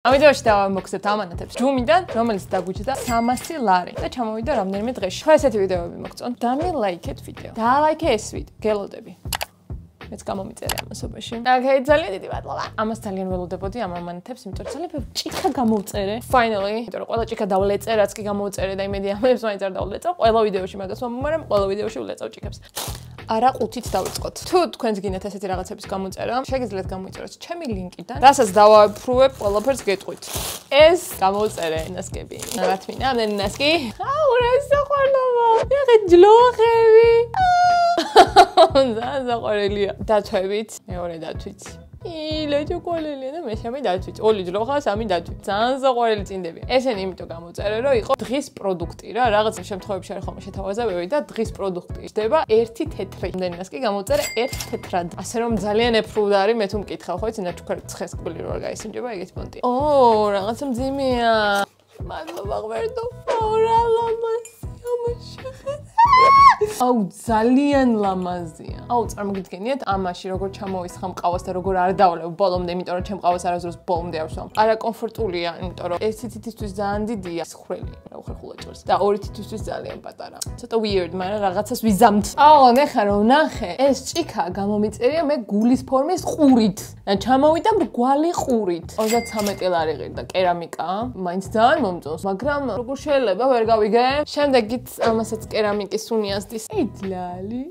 ამ ვიდეოში დავამოხსნებთ ამანათებს ჯუმიდან, რომელიც დაგვიჭდა 300 ლარი და ჩამოვიდა რამდენიმე დღეში. ხო ესეთი ვიდეოები მოგწონთ. დამილაიქეთ ვიდეო. დაალაიქე ეს ვიდეო. გელოდები. მეც გამომიწერე ამასობაში. ოკეი, ძალიან დიდი მადლობა. ამას ძალიან ველოდებოდი ამ ამანათებს, იმიტომ რომ ძალიან ჭიქა გამოვწერე. Finally, იმიტომ რომ ყველა ჭიქა დავლეწე, რაც კი გამოვწერე და იმედი ამებს მაინც არ დავლეწე. ყველა ვიდეოში მაგას ვამბობ, ყველა ვიდეოში ვლეწავ ჭიქებს. არა ყუთით დავიწყოთ. თუ თქვენს გინდათ ესეთი რაღაცების გამოწერა, შეგიძლიათ გამოიწეროთ ჩემი ლინკიდან, რასაც დავააფრუებ, ყველაფერს გეტყვით. ეს გამოწერე ნასკები. რათმინა, ამდენი ნასკი? აუ, რა საყვარლობა. ეხე ჯლოხები. ძალიან საყვარელია. დათვებით, მეორე დათვით. ლეჯოკოლელია და მესამე დათვით. ორი ჯლოხა, სამი დათვით. ძალიან საყვარელი წინდები. ესენი იმიტომ გამოწერე, რომ იყო დღის პროდუქტი რა, რაღაც შემთხვევებში არის ხოლმე შეთავაზებები და დღის პროდუქტი ხდება 1 თეთრი. ამდენას კი გამოწერე 1 თეთრად. ასე რომ ძალიან ეფრუდა არის, მე თუ მკითხავ, ხო იცი, ნაჩუქარი ცხეს კბილი რო არ გაისინჯება, ეგეთი პონტი. რაღაცა მძიმეა. მადლობა ღმერთო. რა ლამაზი. აუ ძალიან ლამაზია. აუ წარმოგიდგენიათ ამაში როგორ ჩამოვისხა მყავას და როგორ არ დავლევ ბოლომდე, იმიტომ რომ ჩემ მყავას არასდროს ბოლომდე არ ვსვამ. არა კომფორტულია, იმიტომ რომ ერთი თითისთვის ძალიან დიდია, ხრელი, რა უხერხულა ჭორს. და ორი თითისთვის ძალიან პატარა. ცოტა weird, მაგრამ რაღაცას ვიზამთ. აუ ნახე რომ ნახე, ეს ჭიქა გამომიწერია მე გულის ფორმის ყურით. და ჩამოვიდა მრგვალი ყურით. 33 ლარი ღირდა კერამიკა. მაინც ძალიან მომწონს, მაგრამ როგორ შეიძლება ვერ გავიგე? შემდეგით ამასაც კერამიკის უნიასდის. იდლალი.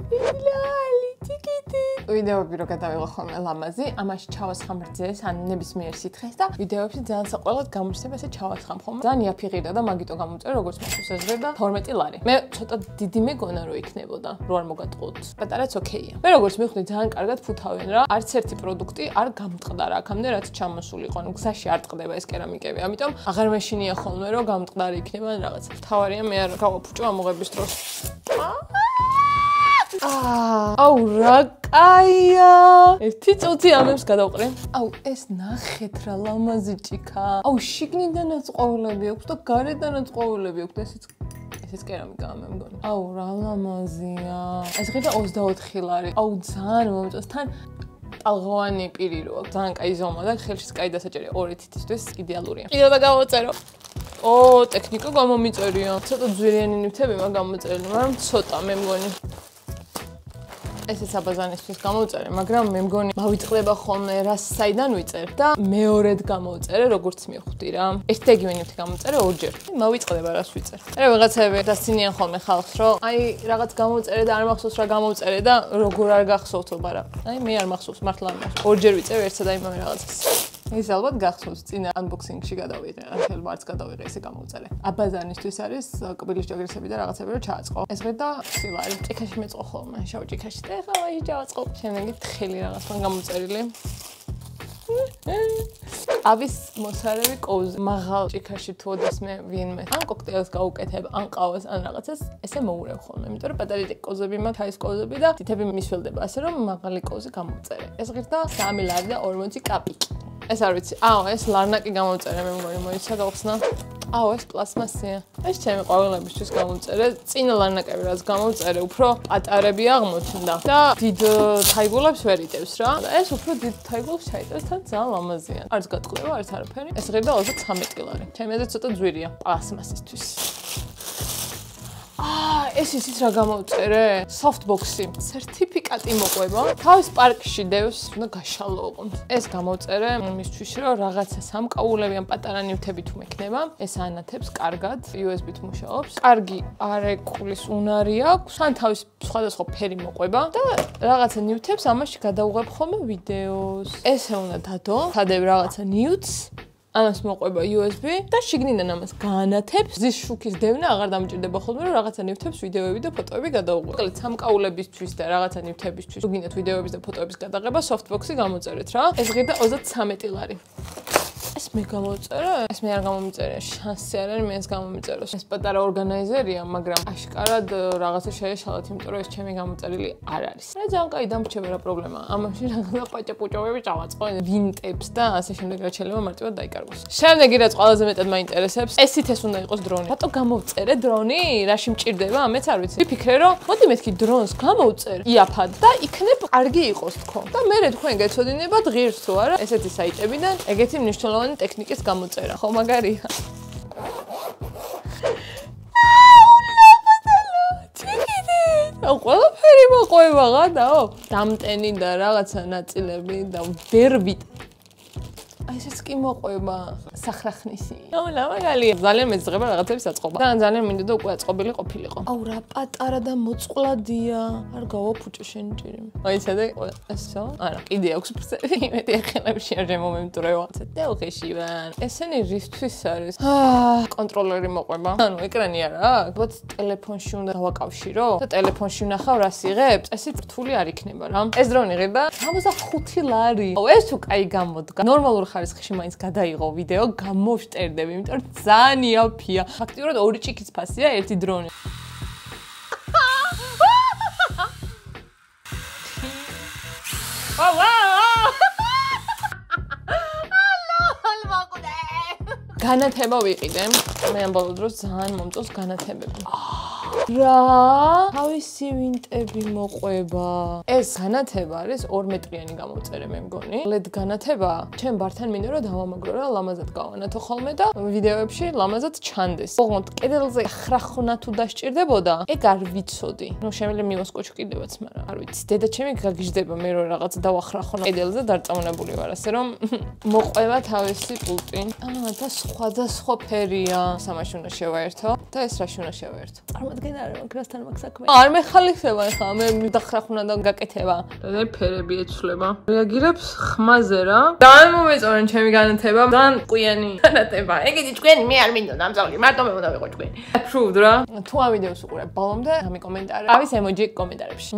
ტიკიტი. ვიდეოები რო გადავიღო ხოლმე ლამაზი, ამაში ჩავასხამ რძეს, ან ნებისმიერ სითხეს და ვიდეოებში ძალიან საყოველად გამოჩნდება ესე ჩავასხამ ხოლმე. ძალიან იაფი ღირდა და მაგიტო გამოწერე, როგორც მაშინ ეს ღირდა 12 ლარი. მე ცოტა დიდი მეგონა რო იქნებოდა, რო არ მოგატყუოთ. პატარაც ოკეია. მე როგორც მივხვდი ძალიან კარგად ფუთავენ რა. არც ერთი პროდუქტი არ გამტყდა რა, აქამდე რაც ჩამოსულიყო. ანუ გზაში არ ტყდება ეს კერამიკები, ამიტომ აღარ მეშინია ხოლმე რომ გამტყდარი იქნება ან რაღაც. თავარია მე არ გავაფუჭო ამოღების დროს. აუ რა კაია. ერთი წუთი ამებს გადავყრე. აუ ეს ნახეთ რა ლამაზი ჭიქა. აუ შიგნიდანაც ყვავილები აქვს და გარედანაც ყვავილები აქვს. ესეც კერამიკაა მე მგონი. აუ რა ლამაზია. ეს ღირდა 24 ლარი. აუ ძალიან მომწონს. თან ტალღოვანი პირი რო აქვს. ძალიან კაი ზომა და ხელშიც კაი დასაჭერია. ორი თითისთვის იდეალურია. კიდევ და გავაწერო. ტექნიკა გამომიწერია. ცოტა ძვირიანი ნივთები მაგ გამოწერილი, მაგრამ ცოტა მე მგონი. ესეც აბაზანისთვის გამოვწერე, მაგრამ მე მგონი მავიწყდება ხოლმე რას საიდან ვიწერ და მეორედ გამოვწერე, როგორც მივხვდი რა. ერთი იგივე ნივთი გამოვწერე ორჯერ. მავიწყდება რას ვიწერ. არა ვიღაცები დასცინიან ხოლმე ხალხს, რომ აი რაღაც გამოვწერე და არ მახსოვს რა გამოვწერე და როგორ არ გახსოვთო, მაგრამ აი მე არ მახსოვს, მართლა არ მახსოვს. ორჯერ ვიწერ ერთსა და იმავე რაღაცას. ის ალბათ გახსოვს, წინა unboxing-ში გადავიღე, ახლა ვარც გადავიღე ესე გამოვწერე. აბაზანისთვის არის კბილის ჯაგრისები და რაღაცები რომ ჩააწყო. ეს ღირდა 20 ლარი. ჭიქაში მეწყო ხოლმე, შავ ჭიქაში და ეხლა ვაი ჩააწყო. შემდეგი თხელი რაღაც მან გამოწერილი. ავის მოსარევი კოვზი. მაღალ ჭიქაში თუ ოდესმე ვინმე ან კოქტეილს გაუკეთებ, ან ყავას, ან რაღაცას, ესე მოურევ ხოლმე. იმიტომ რომ პატარა კოვზები მაქვს, ჩაის კოვზები და თითები მისველდება, ასე რომ მაღალი კოვზი გამოვწერე. ეს ღირდა 3 ლარი და 40 კაპიკი. ეს არ ვიცი. ეს ლარნაკი გამოვწერე, მე მგონი მოიცა გავხსნა. ეს პლასმასია. ეს ჩემი ყვავილებისთვის გამოვწერე. წინა ლარნაკები რაც გამოვწერე, უფრო პატარები აღმოჩნდა და დიდ თაიგულებს ვერ იტევს რა. და ეს უფრო დიდ თაიგულებს ჩაიტევს, თან ძალიან ლამაზია. არც გატყდება, არც არაფერი. ეს ღირდა 33 ლარი. ჩემზე ცოტა ძვირია პლასმასისთვის. ეს ისიც რა გამოვწერე? softbox-ი. სერტიფიკატი მოყვება. თავის პარკში დევს, უნდა გაშალო ოღონდ. ეს გამოვწერე მისთვის, რომ რაღაცა სამკაულები ან პატარა ნივთები თუ მექნება, ეს ანათებს კარგად, USB-ით მუშაობს. კარგი არეკulis უნარი აქვს, ან თავის სხვადასხვა ფერი მოყვება და რაღაცა ნივთებს ამაში გადავუღებ ხოლმე ვიდეოს. ესე უნდა დადო, ხადებ რაღაცა ნიუტს. ამას მოყვება USB და შიგნიდან ამას გაანათებს. ზის შუქის დევნა აღარ დამჭირდება ხოლმე, რომ რაღაცა ნივთებს ვიდეოები და ფოტოები გადავუღებ. მოკლედ სამკაულებისთვის და რაღაცა ნივთებისთვის, თუ გინდათ ვიდეოების და ფოტოების გადაღება, softbox-ი გამოწერეთ რა. ეს ღირდა 33 ლარი. ეს მე გამოვწერე? ეს მე არ გამომიწერე, შანსი არ არის მეც გამომიწეროს. ეს პატარა ორგანიზერია, მაგრამ აშკარად რაღაცა შეეშალათ, იმიტომ რომ ეს ჩემი გამოწერილი არ არის. რა ძალიან კაი დამრჩება რა პრობლემაა. ამაში რაღაცა პაჭაპუჭოვები წავაწყო, ვინტებს და ასე შემდეგ რაც შეიძლება მარტივად დაიკარგოს. შემდეგი რაც ყველაზე მეტად მაინტერესებს, ესით ეს უნდა იყოს დრონი. რატო გამოვწერე დრონი? რაში მჭირდება? მეც არ ვიცი. ვიფიქრე რომ მოდი მეთქი დრონს გამოვწერ იაფად და იქნებ კარგი იყოს თქო. და მე თქვენ გეცოდინებათ ღირს თუ არა ესეთი საიტებიდან ეგეთი მნიშვნელოვანი ტექნიკის გამოწერა. ხო მაგარია. ყველაფერი მოყვება გადაო. დამტენი და რაღაცა ნაწილები და ვერ ვიტ. აი ეს კი მოყვება სახრახნისი. ლამაგალია. ძალიან მეძღება რაღაცების აწყობა. ძალიან მინდოდა უკვე აწყობილი ყოფილიყო. აუ რა პატარა და მოწყვლადია. არ გავაფუჭო შენი ჭირი. აი სადე ესო? არა, კიდე აქვს ფსები. იმედი ახალებში არ შემომემტვრევა. თელხეში ვან. ესენი რისთვის არის? კონტროლერი მოყვება. ანუ ეკრანი არა აქვს. ბოთ ტელეფონში უნდა დავაკავშირო და ტელეფონში ვნახავ რას იღებს. ესე რთული არ იქნება რა. ეს დრონი იღება 65 ლარი. აუ ეს თუ კაი გამოდგა. ნორმალურ ხარისხში მაინც გადაიღო ვიდეო, გამოვშტერდები, იმიტომ რომ ძალიან იაფია. ფაქტიურად ორი ჭიქის ფასია, ერთი დრონი. განათება ვიყიდე. მე ამ ბოლო დროს ძალიან მომწონს განათებები. რა? თავისი ვინტები მოყვება. ეს განათება არის 2 მეტრიანი გამოწერე მე მგონი. LED განათება. ჩემ ბართან მინდა რომ დავამაგრო რა, ლამაზად გავანათო ხოლმე და ვიდეოებში ლამაზად ჩანდეს. ოღონდ კედელზე ხრახონა თუ დასჭირდებოდა, ეგ არ ვიცოდი. ნუ შემიძლია მივასკოჩო კიდევაც, მაგრამ არ ვიცი. დედა ჩემი გაგიჟდება მე რომ რაღაც დავახრახონო კედელზე დარწმუნებული ვარ, ასე რომ მოყვება თავისი პულტი. და სხვა ფერია. სამაში უნდა შევაერთო და ეს რაში უნდა შევაერთო. წარმოგიდგენ არა მაგასთან მაგ საქმე. არ მეხალიფება ხა მე დახრახუნა და გაკეთება. და ფერები ეცვლება. რეაგირებს ხმაზე რა. ძალიან მომეწონა ჩემი განათება. ძალიან ყვიანი განათება. ეგეთი ჭკვიანი მე არ მინდოდა ამწავნი. მარტო მე უნდა ვიყო ჭკვიანი. Approved რა. თუ ამ ვიდეოს უყურებ ბოლომდე, გამი კომენტარი. ავის ემოჯი კომენტარებში.